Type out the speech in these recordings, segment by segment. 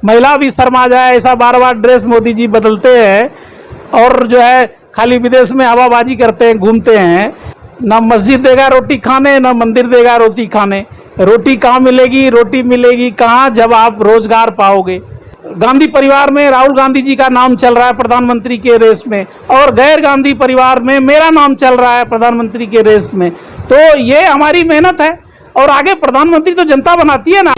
महिला भी शर्मा जाए, ऐसा बार बार ड्रेस मोदी जी बदलते हैं और जो है खाली विदेश में हवाबाजी करते हैं, घूमते हैं। ना मस्जिद देगा रोटी खाने, ना मंदिर देगा रोटी खाने। रोटी कहाँ मिलेगी, रोटी मिलेगी कहाँ जब आप रोजगार पाओगे। गांधी परिवार में राहुल गांधी जी का नाम चल रहा है प्रधानमंत्री के रेस में, और गैर गांधी परिवार में मेरा नाम चल रहा है प्रधानमंत्री के रेस में। तो ये हमारी मेहनत है, और आगे प्रधानमंत्री तो जनता बनाती है ना।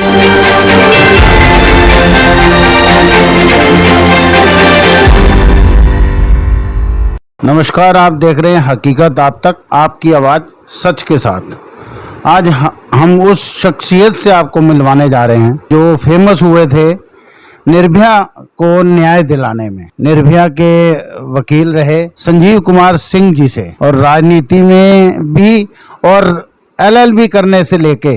नमस्कार, आप देख रहे हैं हकीकत आप तक, आपकी आवाज़ सच के साथ। आज हम उस शख्सियत से आपको मिलवाने जा रहे हैं जो फेमस हुए थे निर्भया को न्याय दिलाने में। निर्भया के वकील रहे संजीव कुमार सिंह जी से, और राजनीति में भी और LLB करने से लेके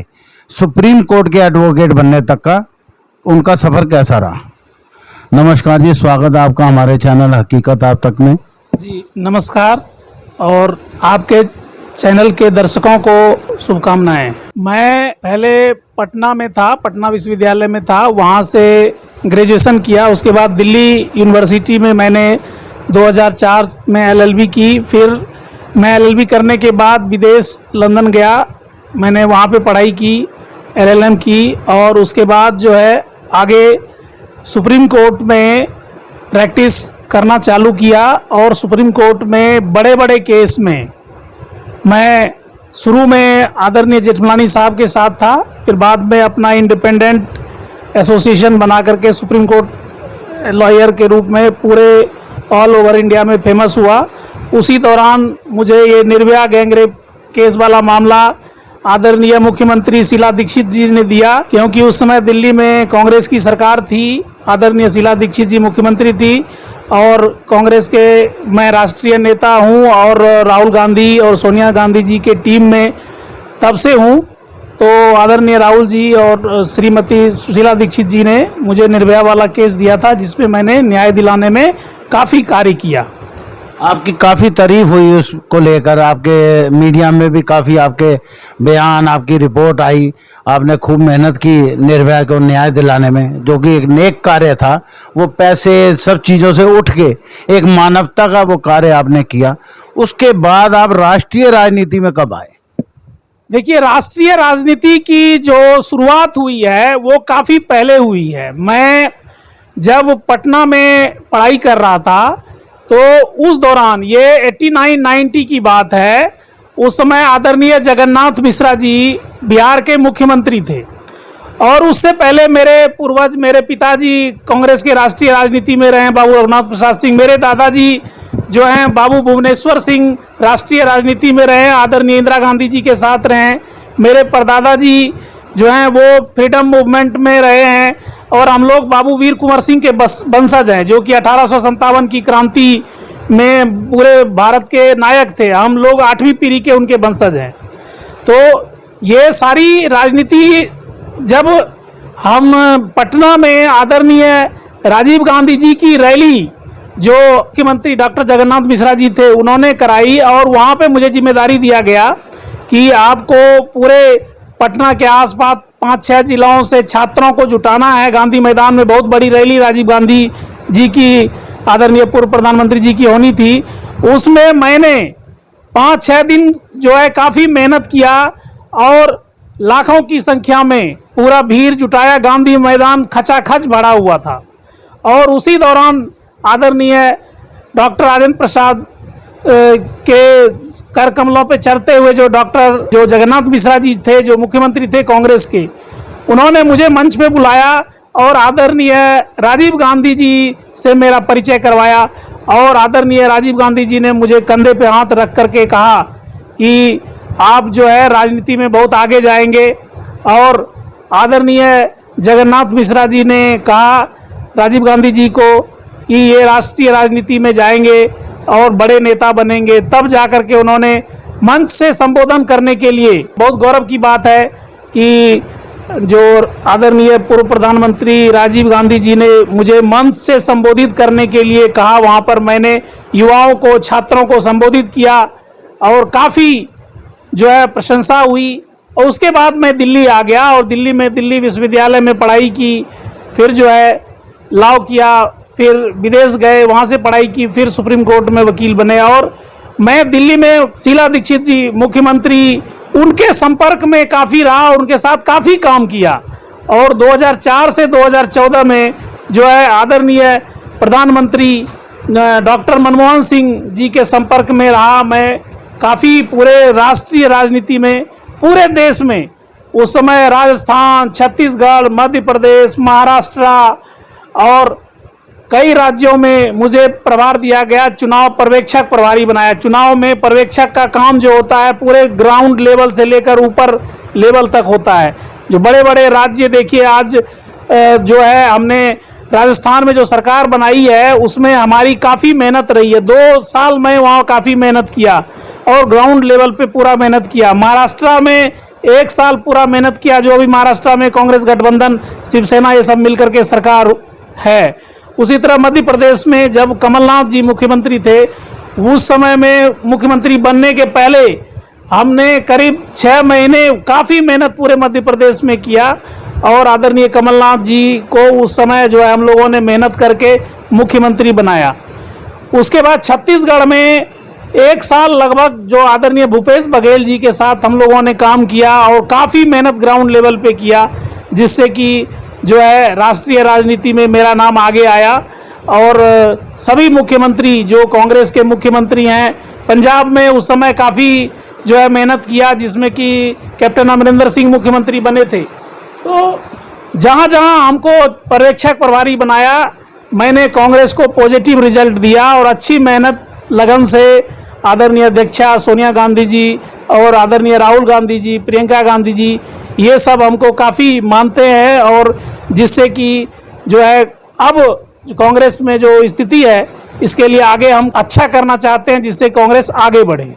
सुप्रीम कोर्ट के एडवोकेट बनने तक का उनका सफ़र कैसा रहा। नमस्कार जी, स्वागत है आपका हमारे चैनल हकीकत आप तक में। जी नमस्कार, और आपके चैनल के दर्शकों को शुभकामनाएं। मैं पहले पटना में था, पटना विश्वविद्यालय में था, वहाँ से ग्रेजुएशन किया। उसके बाद दिल्ली यूनिवर्सिटी में मैंने 2004 में LLB की। फिर मैं LLB करने के बाद विदेश लंदन गया, मैंने वहाँ पे पढ़ाई की, LLM की, और उसके बाद जो है आगे सुप्रीम कोर्ट में प्रैक्टिस करना चालू किया। और सुप्रीम कोर्ट में बड़े बड़े केस में मैं शुरू में आदरणीय जेठमलानी साहब के साथ था, फिर बाद में अपना इंडिपेंडेंट एसोसिएशन बना करके सुप्रीम कोर्ट लॉयर के रूप में पूरे ऑल ओवर इंडिया में फेमस हुआ। उसी दौरान मुझे ये निर्भया गैंगरेप केस वाला मामला आदरणीय मुख्यमंत्री शीला दीक्षित जी ने दिया, क्योंकि उस समय दिल्ली में कांग्रेस की सरकार थी, आदरणीय शीला दीक्षित जी मुख्यमंत्री थी, और कांग्रेस के मैं राष्ट्रीय नेता हूं, और राहुल गांधी और सोनिया गांधी जी के टीम में तब से हूं। तो आदरणीय राहुल जी और श्रीमती शीला दीक्षित जी ने मुझे निर्भया वाला केस दिया था, जिसमें मैंने न्याय दिलाने में काफ़ी कार्य किया। आपकी काफ़ी तारीफ हुई उसको लेकर, आपके मीडिया में भी काफ़ी आपके बयान, आपकी रिपोर्ट आई। आपने खूब मेहनत की निर्भया को न्याय दिलाने में, जो कि एक नेक कार्य था। वो पैसे सब चीज़ों से उठ के एक मानवता का वो कार्य आपने किया। उसके बाद आप राष्ट्रीय राजनीति में कब आए? देखिए, राष्ट्रीय राजनीति की जो शुरुआत हुई है वो काफ़ी पहले हुई है। मैं जब पटना में पढ़ाई कर रहा था तो उस दौरान, ये 89-90 की बात है, उस समय आदरणीय जगन्नाथ मिश्रा जी बिहार के मुख्यमंत्री थे। और उससे पहले मेरे पूर्वज, मेरे पिताजी कांग्रेस के राष्ट्रीय राजनीति में रहे, बाबू रघुनाथ प्रसाद सिंह। मेरे दादाजी जो हैं बाबू भुवनेश्वर सिंह राष्ट्रीय राजनीति में रहे, आदरणीय इंदिरा गांधी जी के साथ रहे। मेरे परदादा जी जो हैं वो फ्रीडम मूवमेंट में रहे हैं, और हम लोग बाबू वीर कुंवर सिंह के वंशज हैं, जो कि 1857 की क्रांति में पूरे भारत के नायक थे। हम लोग 8वीं पीढ़ी के उनके वंशज हैं। तो ये सारी राजनीति, जब हम पटना में आदरणीय राजीव गांधी जी की रैली, जो मुख्यमंत्री डॉक्टर जगन्नाथ मिश्रा जी थे, उन्होंने कराई, और वहाँ पे मुझे जिम्मेदारी दिया गया कि आपको पूरे पटना के आसपास 5-6 जिलों से छात्रों को जुटाना है। गांधी मैदान में बहुत बड़ी रैली राजीव गांधी जी की, आदरणीय पूर्व प्रधानमंत्री जी की होनी थी। उसमें मैंने 5-6 दिन जो है काफ़ी मेहनत किया, और लाखों की संख्या में पूरा भीड़ जुटाया। गांधी मैदान खचाखच भरा हुआ था। और उसी दौरान आदरणीय डॉक्टर राजेंद्र प्रसाद के कर कमलों पे चढ़ते हुए जो जगन्नाथ मिश्रा जी थे, जो मुख्यमंत्री थे कांग्रेस के, उन्होंने मुझे मंच पे बुलाया और आदरणीय राजीव गांधी जी से मेरा परिचय करवाया। और आदरणीय राजीव गांधी जी ने मुझे कंधे पे हाथ रख करके कहा कि आप जो है राजनीति में बहुत आगे जाएंगे। और आदरणीय जगन्नाथ मिश्रा जी ने कहा राजीव गांधी जी को कि ये राष्ट्रीय राजनीति में जाएंगे और बड़े नेता बनेंगे। तब जाकर के उन्होंने मंच से संबोधन करने के लिए, बहुत गौरव की बात है कि जो आदरणीय पूर्व प्रधानमंत्री राजीव गांधी जी ने मुझे मंच से संबोधित करने के लिए कहा। वहाँ पर मैंने युवाओं को, छात्रों को संबोधित किया, और काफ़ी जो है प्रशंसा हुई। और उसके बाद मैं दिल्ली आ गया, और दिल्ली में दिल्ली विश्वविद्यालय में पढ़ाई की। फिर जो है लॉ किया, फिर विदेश गए, वहाँ से पढ़ाई की, फिर सुप्रीम कोर्ट में वकील बने। और मैं दिल्ली में शीला दीक्षित जी मुख्यमंत्री, उनके संपर्क में काफ़ी रहा और उनके साथ काफ़ी काम किया। और 2004 से 2014 में जो है आदरणीय प्रधानमंत्री डॉक्टर मनमोहन सिंह जी के संपर्क में रहा मैं काफ़ी, पूरे राष्ट्रीय राजनीति में, पूरे देश में। उस समय राजस्थान, छत्तीसगढ़, मध्य प्रदेश, महाराष्ट्र और कई राज्यों में मुझे प्रभार दिया गया, चुनाव पर्यवेक्षक प्रभारी बनाया। चुनाव में पर्यवेक्षक का काम जो होता है पूरे ग्राउंड लेवल से लेकर ऊपर लेवल तक होता है। जो बड़े बड़े राज्य देखिए, आज जो है हमने राजस्थान में जो सरकार बनाई है उसमें हमारी काफ़ी मेहनत रही है। 2 साल में वहाँ काफ़ी मेहनत किया और ग्राउंड लेवल पे पूरा मेहनत किया। महाराष्ट्र में 1 साल पूरा मेहनत किया, जो अभी महाराष्ट्र में कांग्रेस गठबंधन, शिवसेना ये सब मिलकर के सरकार है। उसी तरह मध्य प्रदेश में जब कमलनाथ जी मुख्यमंत्री थे, उस समय में मुख्यमंत्री बनने के पहले हमने करीब 6 महीने काफ़ी मेहनत पूरे मध्य प्रदेश में किया और आदरणीय कमलनाथ जी को उस समय जो है हम लोगों ने मेहनत करके मुख्यमंत्री बनाया। उसके बाद छत्तीसगढ़ में 1 साल लगभग जो आदरणीय भूपेश बघेल जी के साथ हम लोगों ने काम किया और काफ़ी मेहनत ग्राउंड लेवल पे किया, जिससे कि जो है राष्ट्रीय राजनीति में मेरा नाम आगे आया। और सभी मुख्यमंत्री जो कांग्रेस के मुख्यमंत्री हैं, पंजाब में उस समय काफ़ी जो है मेहनत किया, जिसमें कि कैप्टन अमरिंदर सिंह मुख्यमंत्री बने थे। तो जहाँ जहाँ हमको पर्यवेक्षक प्रभारी बनाया, मैंने कांग्रेस को पॉजिटिव रिजल्ट दिया और अच्छी मेहनत लगन से आदरणीय अध्यक्षा सोनिया गांधी जी और आदरणीय राहुल गांधी जी, प्रियंका गांधी जी, ये सब हमको काफ़ी मानते हैं। और जिससे कि जो है अब जो कांग्रेस में जो स्थिति है, इसके लिए आगे हम अच्छा करना चाहते हैं, जिससे कांग्रेस आगे बढ़े।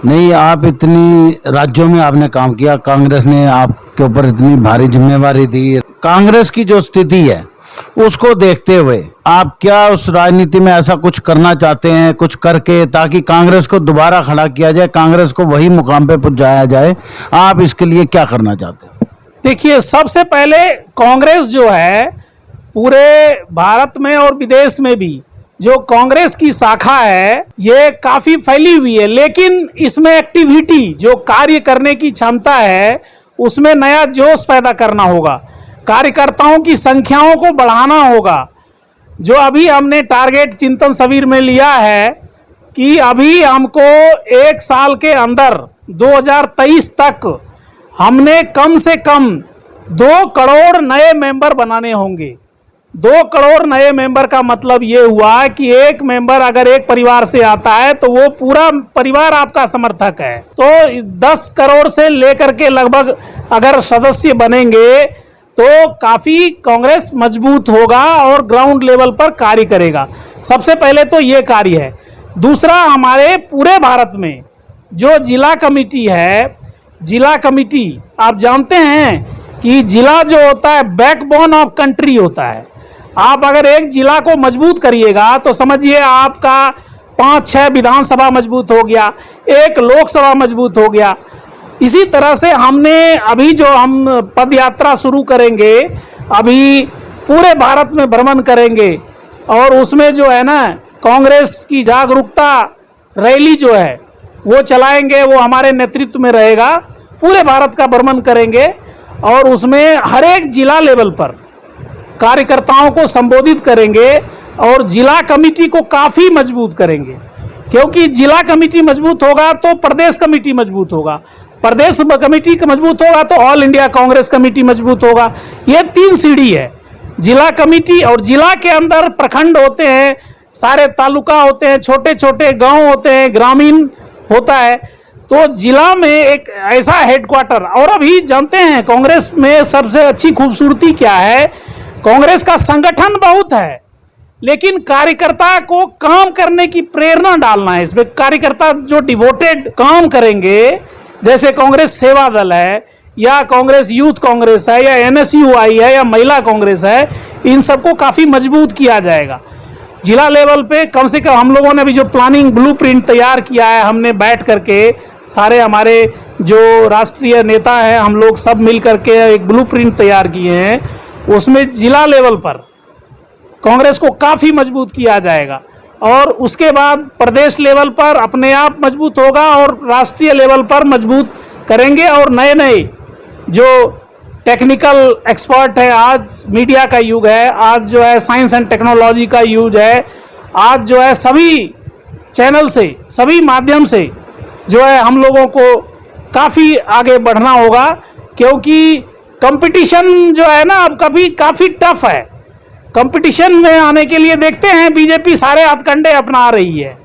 नहीं, आप इतनी राज्यों में आपने काम किया, कांग्रेस ने आपके ऊपर इतनी भारी जिम्मेवारी दी। कांग्रेस की जो स्थिति है उसको देखते हुए आप क्या उस राजनीति में ऐसा कुछ करना चाहते हैं, कुछ करके, ताकि कांग्रेस को दोबारा खड़ा किया जाए, कांग्रेस को वही मुकाम पे पहुंचाया जाए? आप इसके लिए क्या करना चाहते हैं? देखिए, सबसे पहले कांग्रेस जो है पूरे भारत में और विदेश में भी जो कांग्रेस की शाखा है ये काफ़ी फैली हुई है, लेकिन इसमें एक्टिविटी, जो कार्य करने की क्षमता है, उसमें नया जोश पैदा करना होगा। कार्यकर्ताओं की संख्याओं को बढ़ाना होगा। जो अभी हमने टारगेट चिंतन शिविर में लिया है कि अभी हमको 1 साल के अंदर 2023 तक हमने कम से कम 2 करोड़ नए मेंबर बनाने होंगे। 2 करोड़ नए मेंबर का मतलब ये हुआ कि एक मेंबर अगर एक परिवार से आता है तो वो पूरा परिवार आपका समर्थक है। तो 10 करोड़ से लेकर के लगभग अगर सदस्य बनेंगे तो काफ़ी कांग्रेस मजबूत होगा और ग्राउंड लेवल पर कार्य करेगा। सबसे पहले तो ये कार्य है। दूसरा, हमारे पूरे भारत में जो जिला कमेटी है, जिला कमेटी आप जानते हैं कि जिला जो होता है बैकबोन ऑफ कंट्री होता है। आप अगर एक जिला को मजबूत करिएगा तो समझिए आपका 5-6 विधानसभा मजबूत हो गया, 1 लोकसभा मजबूत हो गया। इसी तरह से हमने अभी जो हम पद यात्रा शुरू करेंगे, अभी पूरे भारत में भ्रमण करेंगे और उसमें जो है ना कांग्रेस की जागरूकता रैली जो है वो चलाएंगे, वो हमारे नेतृत्व में रहेगा। पूरे भारत का भ्रमण करेंगे और उसमें हर एक जिला लेवल पर कार्यकर्ताओं को संबोधित करेंगे और जिला कमेटी को काफ़ी मजबूत करेंगे, क्योंकि जिला कमेटी मजबूत होगा तो प्रदेश कमेटी मजबूत होगा, प्रदेश कमेटी मजबूत होगा तो ऑल इंडिया कांग्रेस कमेटी मजबूत होगा। ये 3 सीढ़ी है, जिला कमेटी, और जिला के अंदर प्रखंड होते हैं, सारे तालुका होते हैं, छोटे छोटे गांव होते हैं, ग्रामीण होता है। तो जिला में एक ऐसा हेडक्वार्टर, और अभी जानते हैं कांग्रेस में सबसे अच्छी खूबसूरती क्या है, कांग्रेस का संगठन बहुत है, लेकिन कार्यकर्ता को काम करने की प्रेरणा डालना है इसमें। कार्यकर्ता जो डिवोटेड काम करेंगे, जैसे कांग्रेस सेवा दल है या कांग्रेस यूथ कांग्रेस है या NSUI है या महिला कांग्रेस है, इन सबको काफ़ी मजबूत किया जाएगा। जिला लेवल पे कम से कम हम लोगों ने अभी जो प्लानिंग ब्लूप्रिंट तैयार किया है, हमने बैठ करके सारे हमारे जो राष्ट्रीय नेता हैं, हम लोग सब मिल करके एक ब्लूप्रिंट तैयार किए हैं। उसमें जिला लेवल पर कांग्रेस को काफ़ी मजबूत किया जाएगा और उसके बाद प्रदेश लेवल पर अपने आप मजबूत होगा और राष्ट्रीय लेवल पर मजबूत करेंगे। और नए नए जो टेक्निकल एक्सपर्ट है, आज मीडिया का युग है, आज जो है साइंस एंड टेक्नोलॉजी का युग है, आज जो है सभी चैनल से, सभी माध्यम से जो है हम लोगों को काफ़ी आगे बढ़ना होगा, क्योंकि कंपटीशन जो है ना अब काफ़ी टफ है। कंपटीशन में आने के लिए देखते हैं बीजेपी सारे हथकंडे अपना रही है।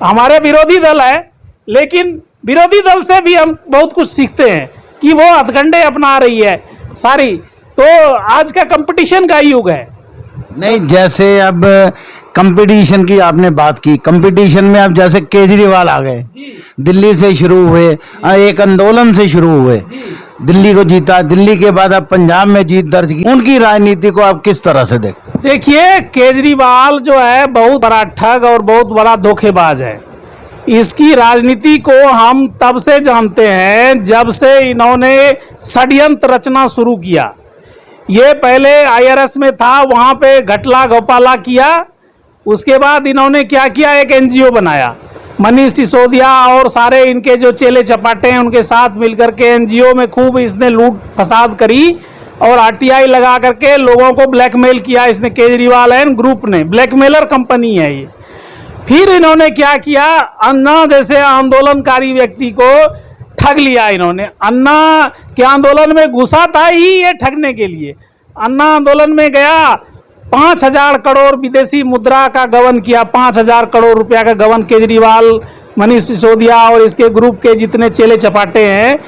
हमारे विरोधी दल है, लेकिन विरोधी दल से भी हम बहुत कुछ सीखते हैं कि वो हथकंडे अपना रही है सारी। तो आज का कंपटीशन का युग है। नहीं, जैसे अब कंपटीशन की आपने बात की, कंपटीशन में अब जैसे केजरीवाल आ गए, दिल्ली से शुरू हुए, एक आंदोलन से शुरू हुए, दिल्ली को जीता, दिल्ली के बाद अब पंजाब में जीत दर्ज की, उनकी राजनीति को आप किस तरह से देखते हैं? देखिए, केजरीवाल जो है बहुत बड़ा ठग और बहुत बड़ा धोखेबाज है। इसकी राजनीति को हम तब से जानते हैं जब से इन्होंने षड्यंत्र रचना शुरू किया। ये पहले IRS में था, वहाँ पे घटला घोटाला किया। उसके बाद इन्होंने क्या किया, एक NGO बनाया। मनीष सिसोदिया और सारे इनके जो चेले चपाटे हैं उनके साथ मिलकर के NGO में खूब इसने लूट फसाद करी और RTI लगा करके लोगों को ब्लैकमेल किया। इसने केजरीवाल एंड ग्रुप ने, ब्लैकमेलर कंपनी है ये। फिर इन्होंने क्या किया, अन्ना जैसे आंदोलनकारी व्यक्ति को ठग लिया इन्होंने। अन्ना के आंदोलन में घुसा था ही ये ठगने के लिए। अन्ना आंदोलन में गया, 5,000 करोड़ विदेशी मुद्रा का गबन किया। 5,000 करोड़ रुपया का गबन केजरीवाल, मनीष सिसोदिया और इसके ग्रुप के जितने चेले चपाटे हैं,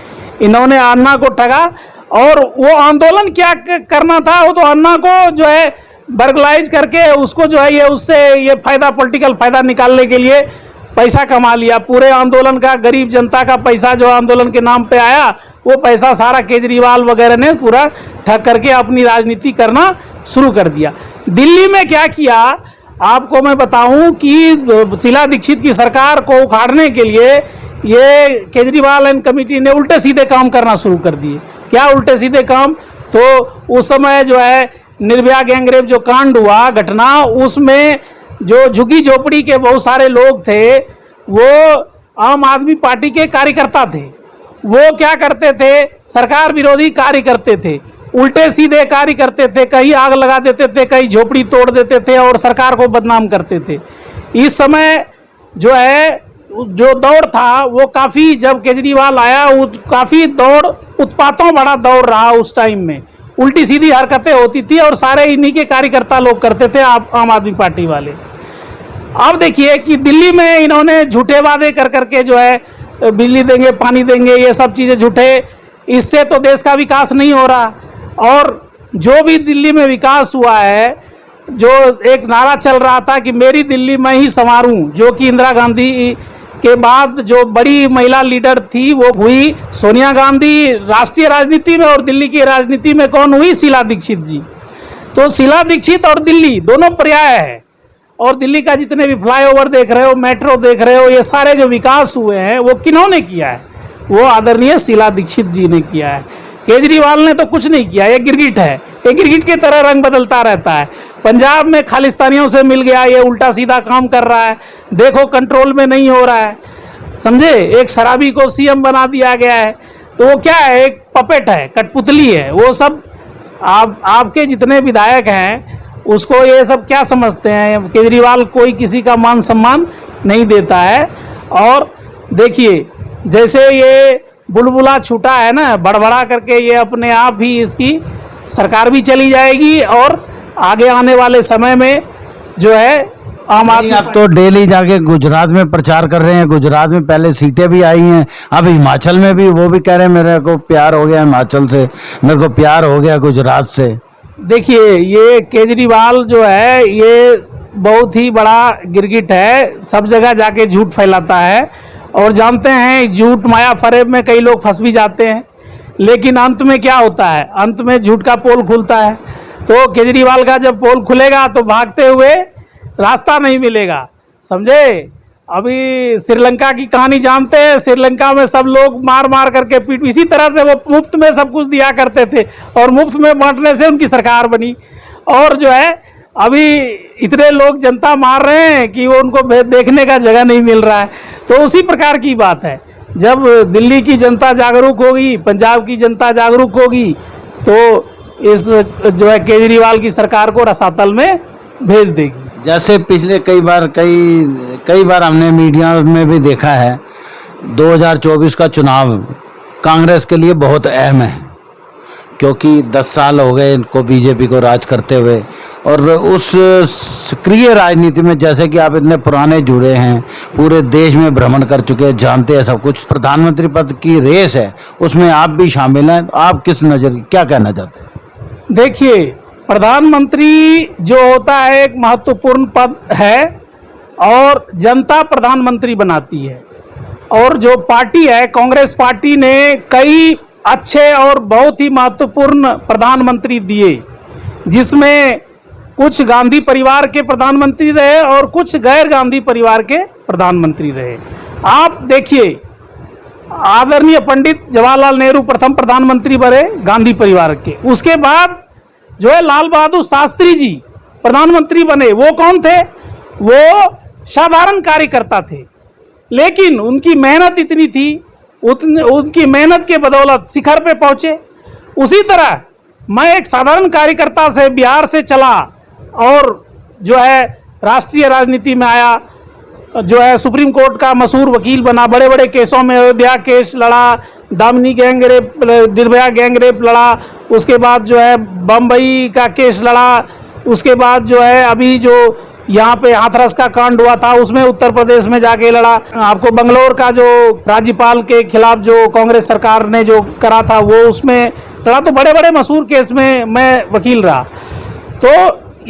इन्होंने अन्ना को ठगा। और वो आंदोलन क्या करना था, वो तो अन्ना को जो है बर्गलाइज करके उसको जो है ये उससे ये फायदा, पॉलिटिकल फायदा निकालने के लिए पैसा कमा लिया। पूरे आंदोलन का, गरीब जनता का पैसा जो आंदोलन के नाम पे आया, वो पैसा सारा केजरीवाल वगैरह ने पूरा ठग करके अपनी राजनीति करना शुरू कर दिया। दिल्ली में क्या किया आपको मैं बताऊं कि शीला दीक्षित की सरकार को उखाड़ने के लिए ये केजरीवाल एंड कमेटी ने उल्टे सीधे काम करना शुरू कर दिए। क्या उल्टे सीधे काम, तो उस समय जो है निर्भया गैंगरेप जो कांड हुआ घटना, उसमें जो झुग्गी झोपड़ी के बहुत सारे लोग थे, वो आम आदमी पार्टी के कार्यकर्ता थे। वो क्या करते थे, सरकार विरोधी कार्य करते थे, उल्टे सीधे कार्य करते थे, कहीं आग लगा देते थे, कहीं झोपड़ी तोड़ देते थे और सरकार को बदनाम करते थे। इस समय जो है जो दौर था वो काफ़ी, जब केजरीवाल आया काफ़ी दौड़, उत्पातों बड़ा दौर रहा उस टाइम में। उल्टी सीधी हरकतें होती थी और सारे इन्हीं के कार्यकर्ता लोग करते थे, आम आदमी पार्टी वाले। अब देखिए कि दिल्ली में इन्होंने झूठे वादे कर करके जो है बिजली देंगे, पानी देंगे, ये सब चीज़ें झूठे, इससे तो देश का विकास नहीं हो रहा। और जो भी दिल्ली में विकास हुआ है, जो एक नारा चल रहा था कि मेरी दिल्ली मैं ही संवारूं, जो कि इंदिरा गांधी के बाद जो बड़ी महिला लीडर थी वो हुई सोनिया गांधी राष्ट्रीय राजनीति में, और दिल्ली की राजनीति में कौन हुई, शीला दीक्षित जी। तो शीला दीक्षित और दिल्ली दोनों पर्याय है। और दिल्ली का जितने भी फ्लाईओवर देख रहे हो, मेट्रो देख रहे हो, ये सारे जो विकास हुए हैं वो किन्होंने किया है, वो आदरणीय शीला दीक्षित जी ने किया है। केजरीवाल ने तो कुछ नहीं किया, ये गिरगिट है, ये गिरगिट की तरह रंग बदलता रहता है। पंजाब में खालिस्तानियों से मिल गया, ये उल्टा सीधा काम कर रहा है, देखो कंट्रोल में नहीं हो रहा है, समझे। एक शराबी को CM बना दिया गया है, तो वो क्या है, एक पपेट है, कठपुतली है। वो सब आपके जितने विधायक हैं उसको ये सब क्या समझते हैं, केजरीवाल कोई किसी का मान सम्मान नहीं देता है। और देखिए जैसे ये बुलबुला छूटा है ना, बड़बड़ा करके ये अपने आप ही इसकी सरकार भी चली जाएगी और आगे आने वाले समय में जो है आम आदमी। आप तो डेली जाके गुजरात में प्रचार कर रहे हैं, गुजरात में पहले सीटें भी आई हैं, अब हिमाचल में भी वो भी कह रहे हैं मेरे को प्यार हो गया हिमाचल से, मेरे को प्यार हो गया गुजरात से। देखिए ये केजरीवाल जो है ये बहुत ही बड़ा गिरगिट है, सब जगह जाके झूठ फैलाता है। और जानते हैं झूठ माया फरेब में कई लोग फंस भी जाते हैं, लेकिन अंत में क्या होता है, अंत में झूठ का पोल खुलता है। तो केजरीवाल का जब पोल खुलेगा तो भागते हुए रास्ता नहीं मिलेगा, समझे। अभी श्रीलंका की कहानी जानते हैं, श्रीलंका में सब लोग मार मार करके पीट, इसी तरह से वो मुफ्त में सब कुछ दिया करते थे और मुफ्त में बांटने से उनकी सरकार बनी। और जो है अभी इतने लोग जनता मार रहे हैं कि वो उनको देखने का जगह नहीं मिल रहा है। तो उसी प्रकार की बात है, जब दिल्ली की जनता जागरूक होगी, पंजाब की जनता जागरूक होगी, तो इस जो है केजरीवाल की सरकार को रसातल में भेज देगी। जैसे पिछले कई बार हमने मीडिया में भी देखा है, 2024 का चुनाव कांग्रेस के लिए बहुत अहम है, क्योंकि 10 साल हो गए इनको बीजेपी को राज करते हुए, और उस सक्रिय राजनीति में, जैसे कि आप इतने पुराने जुड़े हैं, पूरे देश में भ्रमण कर चुके हैं, जानते हैं सब कुछ, प्रधानमंत्री पद की रेस है, उसमें आप भी शामिल हैं, आप किस नजर क्या कहना चाहते हैं? देखिए, प्रधानमंत्री जो होता है एक महत्वपूर्ण पद है और जनता प्रधानमंत्री बनाती है। और जो पार्टी है कांग्रेस पार्टी ने कई अच्छे और बहुत ही महत्वपूर्ण प्रधानमंत्री दिए, जिसमें कुछ गांधी परिवार के प्रधानमंत्री रहे और कुछ गैर गांधी परिवार के प्रधानमंत्री रहे। आप देखिए, आदरणीय पंडित जवाहरलाल नेहरू प्रथम प्रधानमंत्री बने गांधी परिवार के, उसके बाद जो है लाल बहादुर शास्त्री जी प्रधानमंत्री बने। वो कौन थे? वो साधारण कार्यकर्ता थे, लेकिन उनकी मेहनत इतनी थी, उनकी मेहनत के बदौलत शिखर पे पहुंचे। उसी तरह मैं एक साधारण कार्यकर्ता से बिहार से चला और जो है राष्ट्रीय राजनीति में आया, जो है सुप्रीम कोर्ट का मशहूर वकील बना, बड़े बड़े केसों में अयोध्या केस लड़ा, Damini gang rape, Nirbhaya gang rape लड़ा, उसके बाद जो है बम्बई का केस लड़ा, उसके बाद जो है अभी जो यहाँ पे हाथरस का कांड हुआ था उसमें उत्तर प्रदेश में जाके लड़ा। आपको बंगलोर का जो राज्यपाल के खिलाफ जो कांग्रेस सरकार ने जो करा था वो उसमें लड़ा। तो बड़े बड़े मशहूर केस में मैं वकील रहा। तो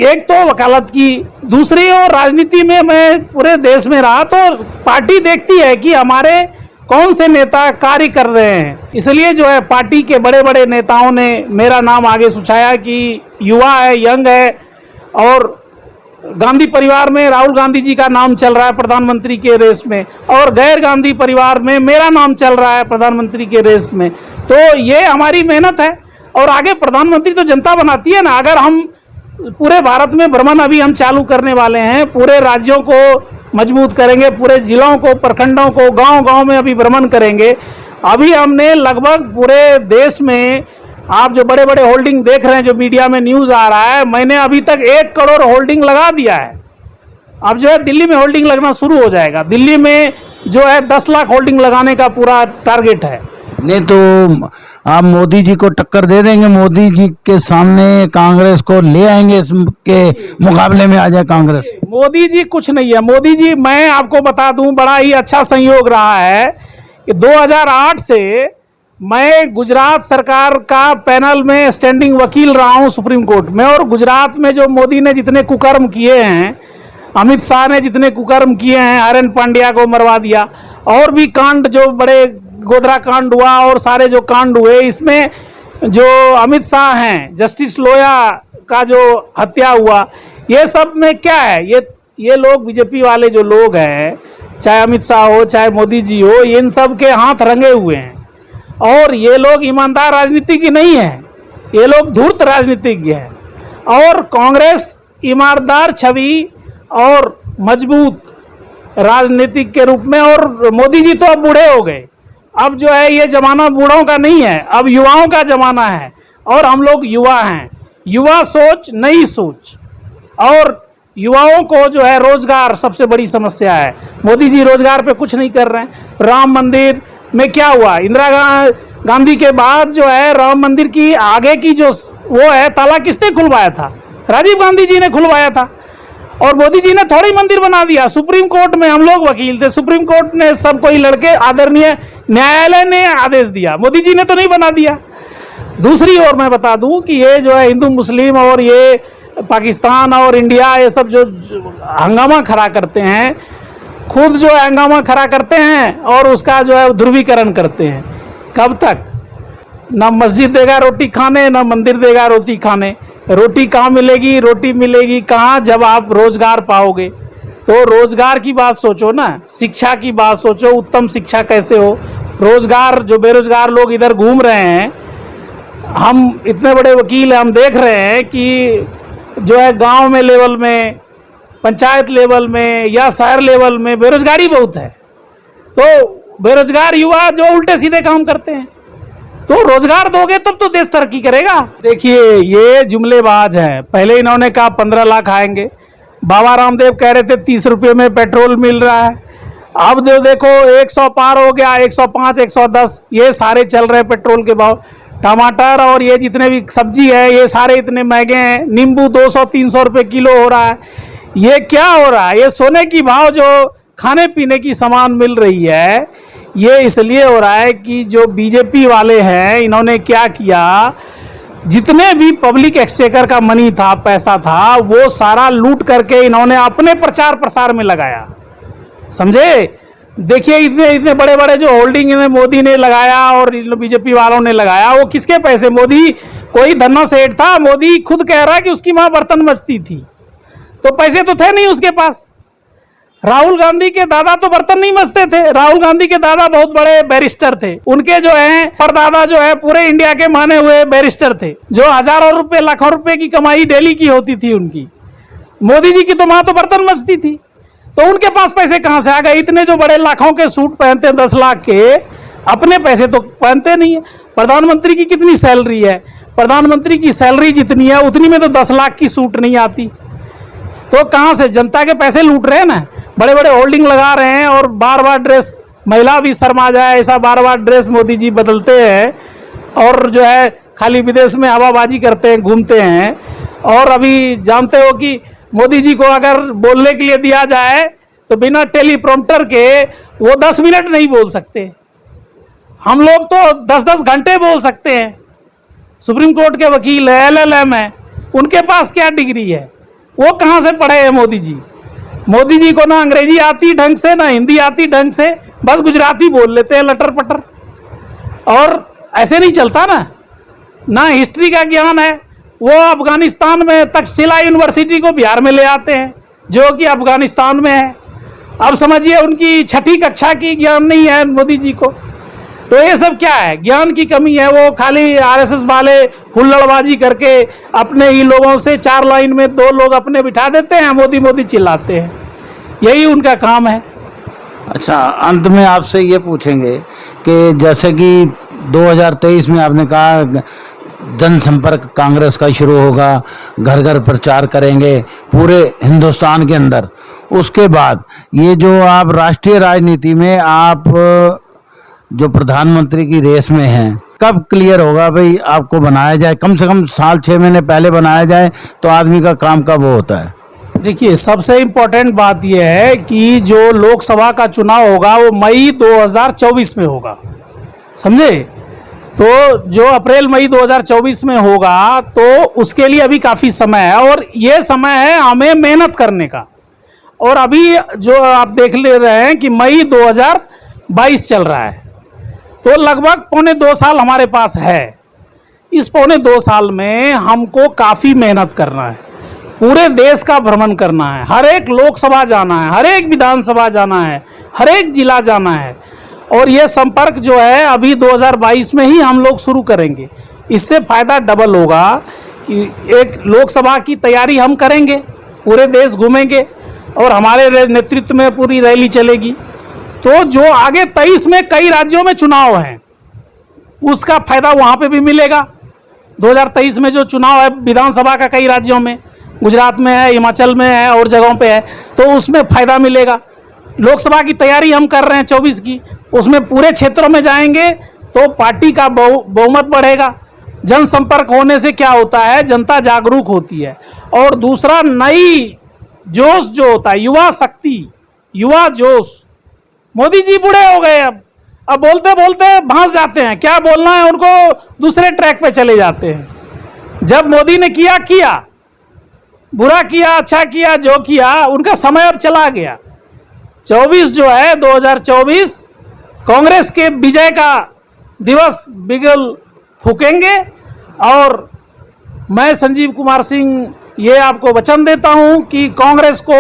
एक तो वकालत की, दूसरी और राजनीति में मैं पूरे देश में रहा। तो पार्टी देखती है कि हमारे कौन से नेता कार्य कर रहे हैं, इसलिए जो है पार्टी के बड़े बड़े नेताओं ने मेरा नाम आगे सुझाया कि युवा है, यंग है, और गांधी परिवार में राहुल गांधी जी का नाम चल रहा है प्रधानमंत्री के रेस में, और गैर गांधी परिवार में मेरा नाम चल रहा है प्रधानमंत्री के रेस में। तो ये हमारी मेहनत है, और आगे प्रधानमंत्री तो जनता बनाती है ना। अगर हम पूरे भारत में भ्रमण अभी हम चालू करने वाले हैं, पूरे राज्यों को मजबूत करेंगे, पूरे जिलों को, प्रखंडों को, गांव-गांव में अभी भ्रमण करेंगे। अभी हमने लगभग पूरे देश में, आप जो बड़े बड़े होल्डिंग देख रहे हैं, जो मीडिया में न्यूज़ आ रहा है, मैंने अभी तक 1 करोड़ होल्डिंग लगा दिया है। अब जो है दिल्ली में होल्डिंग लगना शुरू हो जाएगा। दिल्ली में जो है 10 लाख होल्डिंग लगाने का पूरा टारगेट है। नहीं तो आप मोदी जी को टक्कर दे देंगे? मोदी जी के सामने कांग्रेस को ले आएंगे, इसके मुकाबले में आ जाए कांग्रेस? मोदी जी कुछ नहीं है। मोदी जी, मैं आपको बता दूं, बड़ा ही अच्छा संयोग रहा है कि 2008 से मैं गुजरात सरकार का पैनल में स्टैंडिंग वकील रहा हूं सुप्रीम कोर्ट में। और गुजरात में जो मोदी ने जितने कुकर्म किए हैं, अमित शाह ने जितने कुकर्म किए हैं, आर.एन. पांड्या को मरवा दिया, और भी कांड, जो बड़े गोधरा कांड हुआ और सारे जो कांड हुए, इसमें जो अमित शाह हैं, जस्टिस लोया का जो हत्या हुआ, ये सब में क्या है, ये लोग बीजेपी वाले जो लोग हैं, चाहे अमित शाह हो चाहे मोदी जी हो, इन सब के हाथ रंगे हुए हैं। और ये लोग ईमानदार राजनीति की नहीं है, ये लोग धूर्त राजनीतिज्ञ हैं। और कांग्रेस ईमानदार छवि और मजबूत राजनीतिक के रूप में, और मोदी जी तो अब बूढ़े हो गए। अब जो है ये जमाना बूढ़ों का नहीं है, अब युवाओं का जमाना है, और हम लोग युवा हैं। युवा सोच, नई सोच, और युवाओं को जो है रोजगार सबसे बड़ी समस्या है। मोदी जी रोजगार पे कुछ नहीं कर रहे हैं। राम मंदिर में क्या हुआ, इंदिरा गांधी के बाद जो है राम मंदिर की आगे की जो वो है ताला किसने खुलवाया था? राजीव गांधी जी ने खुलवाया था। और मोदी जी ने थोड़ी मंदिर बना दिया। सुप्रीम कोर्ट में हम लोग वकील थे, सुप्रीम कोर्ट ने सब कोई लड़के, आदरणीय न्यायालय ने आदेश दिया, मोदी जी ने तो नहीं बना दिया। दूसरी ओर मैं बता दूं कि ये जो है हिंदू मुस्लिम और ये पाकिस्तान और इंडिया, ये सब जो हंगामा खड़ा करते हैं, खुद जो है हंगामा खड़ा करते हैं और उसका जो है ध्रुवीकरण करते हैं। कब तक? ना मस्जिद देगा रोटी खाने, ना मंदिर देगा रोटी खाने। रोटी कहाँ मिलेगी, रोटी मिलेगी कहाँ? जब आप रोजगार पाओगे। तो रोजगार की बात सोचो ना, शिक्षा की बात सोचो, उत्तम शिक्षा कैसे हो। रोजगार, जो बेरोजगार लोग इधर घूम रहे हैं, हम इतने बड़े वकील हैं, हम देख रहे हैं कि जो है गांव में लेवल में, पंचायत लेवल में या शहर लेवल में बेरोजगारी बहुत है। तो बेरोजगार युवा जो उल्टे सीधे काम करते हैं, तो रोजगार दोगे तब तो देश तरक्की करेगा। देखिए ये जुमलेबाज हैं। पहले इन्होंने कहा 15 लाख आएंगे, बाबा रामदेव कह रहे थे 30 रुपये में पेट्रोल मिल रहा है। अब जो देखो 100 पार हो गया, 105, 110 ये सारे चल रहे पेट्रोल के भाव। टमाटर और ये जितने भी सब्जी है ये सारे इतने महंगे हैं। नींबू 200-300 रुपये किलो हो रहा है। ये क्या हो रहा है? ये सोने की भाव जो खाने पीने की सामान मिल रही है, ये इसलिए हो रहा है कि जो बीजेपी वाले हैं इन्होंने क्या किया, जितने भी पब्लिक एक्सचेकर का मनी था, पैसा था, वो सारा लूट करके इन्होंने अपने प्रचार प्रसार में लगाया। समझे? देखिए इतने इतने बड़े बड़े जो होल्डिंग मोदी ने लगाया और बीजेपी वालों ने लगाया, वो किसके पैसे? मोदी कोई धन्ना सेठ था, मोदी खुद कह रहा है कि उसकी माँ बर्तन मजती थी, तो पैसे तो थे नहीं उसके पास। राहुल गांधी के दादा तो बर्तन नहीं मजते थे। राहुल गांधी के दादा बहुत बड़े बैरिस्टर थे। उनके जो है परदादा जो है पूरे इंडिया के माने हुए बैरिस्टर थे, जो हजारों रुपए लाखों रुपए की कमाई डेली की होती थी उनकी। मोदी जी की तो माँ तो बर्तन मजती थी, तो उनके पास पैसे कहां से आ गए? इतने जो बड़े लाखों के सूट पहनते हैं, 10 लाख के, अपने पैसे तो पहनते नहीं है। प्रधानमंत्री की कितनी सैलरी है? प्रधानमंत्री की सैलरी जितनी है उतनी में तो 10 लाख की सूट नहीं आती। तो कहां से? जनता के पैसे लूट रहे हैं ना, बड़े बड़े होल्डिंग लगा रहे हैं और बार बार ड्रेस, महिला भी शर्मा जाए ऐसा बार बार ड्रेस मोदी जी बदलते हैं और जो है खाली विदेश में हवाबाजी करते हैं, घूमते हैं। और अभी जानते हो कि मोदी जी को अगर बोलने के लिए दिया जाए तो बिना टेलीप्रॉम्प्टर के वो 10 मिनट नहीं बोल सकते। हम लोग तो 10-10 घंटे बोल सकते हैं। सुप्रीम कोर्ट के वकील है, LLM है, उनके पास क्या डिग्री है? वो कहाँ से पढ़े हैं मोदी जी? मोदी जी को ना अंग्रेजी आती ढंग से, ना हिंदी आती ढंग से, बस गुजराती बोल लेते हैं लटर पटर। और ऐसे नहीं चलता ना हिस्ट्री का ज्ञान है। वो अफगानिस्तान में तक्षशिला यूनिवर्सिटी को बिहार में ले आते हैं, जो कि अफगानिस्तान में है। अब समझिए उनकी 6ठी कक्षा की ज्ञान नहीं है मोदी जी को। तो ये सब क्या है? ज्ञान की कमी है। वो खाली RSS वाले हुल्लड़बाजी करके अपने ही लोगों से 4 लाइन में 2 लोग अपने बिठा देते हैं, मोदी मोदी चिल्लाते हैं। यही उनका काम है। अच्छा, अंत में आपसे ये पूछेंगे कि जैसे कि 2023 में आपने कहा जनसंपर्क कांग्रेस का शुरू होगा, घर घर प्रचार करेंगे पूरे हिंदुस्तान के अंदर। उसके बाद ये जो आप राष्ट्रीय राजनीति में आप जो प्रधानमंत्री की रेस में हैं, कब क्लियर होगा भाई आपको बनाया जाए? कम से कम साल 6 महीने पहले बनाया जाए तो आदमी का काम कब वो होता है? देखिए सबसे इम्पोर्टेंट बात यह है कि जो लोकसभा का चुनाव होगा वो मई 2024 में होगा। समझे? तो जो अप्रैल मई 2024 में होगा तो उसके लिए अभी काफ़ी समय है, और ये समय है हमें मेहनत करने का। और अभी जो आप देख ले रहे हैं कि मई 2022 चल रहा है, तो लगभग 2.25 साल हमारे पास है। इस 2.25 साल में हमको काफ़ी मेहनत करना है, पूरे देश का भ्रमण करना है, हर एक लोकसभा जाना है, हर एक विधानसभा जाना है, हर एक जिला जाना है। और ये संपर्क जो है अभी 2022 में ही हम लोग शुरू करेंगे। इससे फ़ायदा डबल होगा कि एक लोकसभा की तैयारी हम करेंगे, पूरे देश घूमेंगे और हमारे नेतृत्व में पूरी रैली चलेगी। तो जो आगे 23 में कई राज्यों में चुनाव हैं, उसका फ़ायदा वहाँ पे भी मिलेगा। 2023 में जो चुनाव है विधानसभा का कई राज्यों में, गुजरात में है, हिमाचल में है और जगहों पे है, तो उसमें फ़ायदा मिलेगा। लोकसभा की तैयारी हम कर रहे हैं 24 की, उसमें पूरे क्षेत्रों में जाएंगे तो पार्टी का बहुमत बढ़ेगा। जनसंपर्क होने से क्या होता है? जनता जागरूक होती है। और दूसरा, नई जोश जो होता है, युवा शक्ति, युवा जोश। मोदी जी बूढ़े हो गए, अब बोलते बोलते भांस जाते हैं, क्या बोलना है उनको दूसरे ट्रैक पे चले जाते हैं। जब मोदी ने किया, बुरा किया, अच्छा किया, जो किया, उनका समय अब चला गया। 24 जो है 2024 कांग्रेस के विजय का दिवस बिगल फूकेंगे। और मैं संजीव कुमार सिंह ये आपको वचन देता हूं कि कांग्रेस को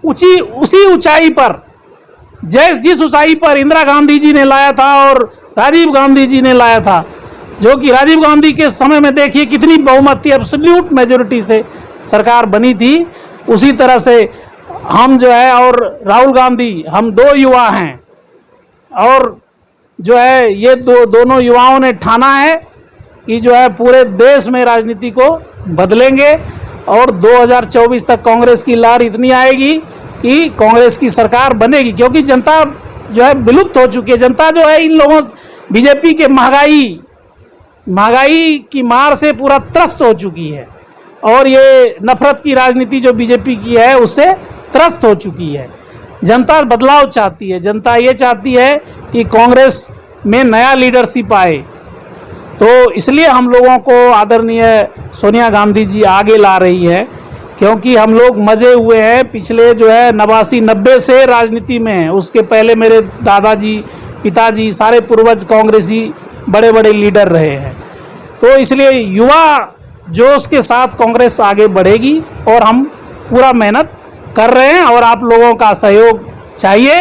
उसी ऊंचाई पर, जिस ऊंचाई पर इंदिरा गांधी जी ने लाया था और राजीव गांधी जी ने लाया था, जो कि राजीव गांधी के समय में देखिए कितनी बहुमत थी, एब्सोल्यूट मेजोरिटी से सरकार बनी थी उसी तरह से हम जो है और राहुल गांधी हम दो युवा हैं और जो है ये दोनों युवाओं ने ठाना है कि जो है पूरे देश में राजनीति को बदलेंगे और 2024 तक कांग्रेस की लहर इतनी आएगी कि कांग्रेस की सरकार बनेगी, क्योंकि जनता जो है विलुप्त हो चुकी है। जनता जो है इन लोगों बीजेपी के महंगाई की मार से पूरा त्रस्त हो चुकी है और ये नफरत की राजनीति जो बीजेपी की है उससे त्रस्त हो चुकी है। जनता बदलाव चाहती है, जनता ये चाहती है कि कांग्रेस में नया लीडरशिप आए। तो इसलिए हम लोगों को आदरणीय सोनिया गांधी जी आगे ला रही है, क्योंकि हम लोग मजे हुए हैं पिछले जो है 89-90 से राजनीति में हैं। उसके पहले मेरे दादाजी पिताजी सारे पूर्वज कांग्रेसी बड़े बड़े लीडर रहे हैं। तो इसलिए युवा जोश के साथ कांग्रेस आगे बढ़ेगी और हम पूरा मेहनत कर रहे हैं और आप लोगों का सहयोग चाहिए,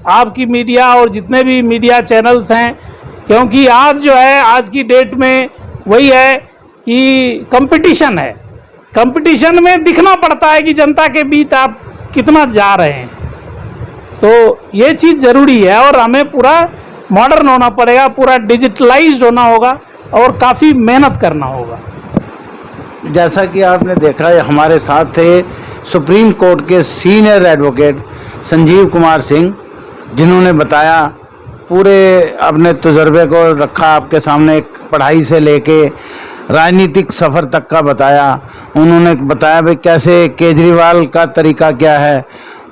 आपकी मीडिया और जितने भी मीडिया चैनल्स हैं, क्योंकि आज जो है आज की डेट में वही है कि कंपटीशन है। कंपटीशन में दिखना पड़ता है कि जनता के बीच आप कितना जा रहे हैं। तो ये चीज़ ज़रूरी है और हमें पूरा मॉडर्न होना पड़ेगा, पूरा डिजिटलाइज्ड होना होगा और काफ़ी मेहनत करना होगा। जैसा कि आपने देखा है, हमारे साथ थे सुप्रीम कोर्ट के सीनियर एडवोकेट संजीव कुमार सिंह, जिन्होंने बताया पूरे अपने तजुर्बे को रखा आपके सामने, एक पढ़ाई से लेके राजनीतिक सफ़र तक का बताया। उन्होंने बताया भाई कैसे केजरीवाल का तरीका क्या है,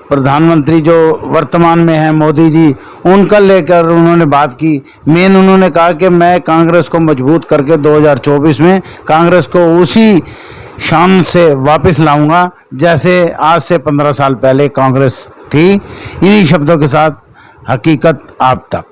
प्रधानमंत्री जो वर्तमान में है मोदी जी, उनका लेकर उन्होंने बात की। मेन उन्होंने कहा कि मैं कांग्रेस को मजबूत करके 2024 में कांग्रेस को उसी शान से वापस लाऊंगा जैसे आज से 15 साल पहले कांग्रेस थी। इन्हीं शब्दों के साथ हकीकत आप तक।